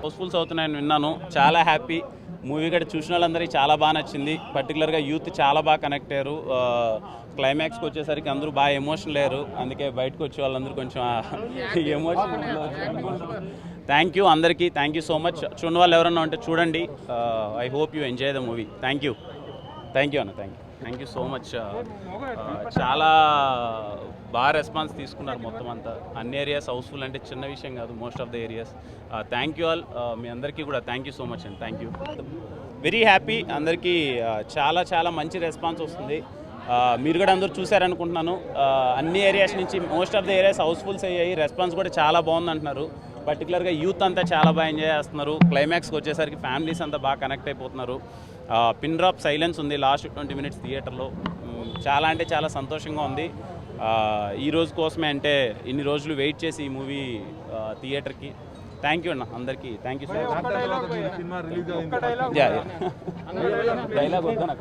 Housefuls అవుతున్నాయని విన్నాను. చాలా హ్యాపీ. మూవీ కూడా చూసిన వాళ్ళందరికీ చాలా బాగా నచ్చింది. పర్టికులర్గా యూత్ చాలా బాగా కనెక్ట్ అయ్యారు. క్లైమాక్స్కి వచ్చేసరికి అందరూ బాగా ఎమోషనల్ అయ్యారు. అందుకే బయటకు వచ్చే వాళ్ళందరూ కొంచెం ఎమోషన్. థ్యాంక్ యూ అందరికీ. Thank you so much. చూడని వాళ్ళు ఎవరన్నా ఉంటే చూడండి. I hope you enjoy the movie. Thank you అన్న. Thank you so much. చాలా బాగా రెస్పాన్స్ తీసుకున్నారు మొత్తం అంతా. అన్ని ఏరియాస్ హౌస్ఫుల్ అంటే చిన్న విషయం కాదు, most of the areas. Thank you all. మీ అందరికీ కూడా థ్యాంక్ యూ సో మచ్ అండి. Thank you. Very happy. అందరికీ చాలా చాలా మంచి రెస్పాన్స్ వస్తుంది. మీరు కూడా అందరూ చూశారనుకుంటున్నాను. అన్ని ఏరియాస్ నుంచి most of the areas housefuls అయ్యాయి. రెస్పాన్స్ కూడా చాలా బాగుంది అంటున్నారు. పర్టికులర్గా యూత్ అంతా చాలా బాగా ఎంజాయ్ చేస్తున్నారు. క్లైమాక్స్కి వచ్చేసరికి ఫ్యామిలీస్ అంతా బాగా కనెక్ట్ అయిపోతున్నారు. పిన్ డ్రాప్ సైలెన్స్ ఉంది లాస్ట్ 20 minutes థియేటర్లో. చాలా అంటే చాలా సంతోషంగా ఉంది. ఈ రోజు కోసమే, అంటే ఇన్ని రోజులు వెయిట్ చేసి ఈ మూవీ థియేటర్కి. థ్యాంక్ యూ అన్న అందరికీ. Thank you so much. Dialogue వద్దా నాకు?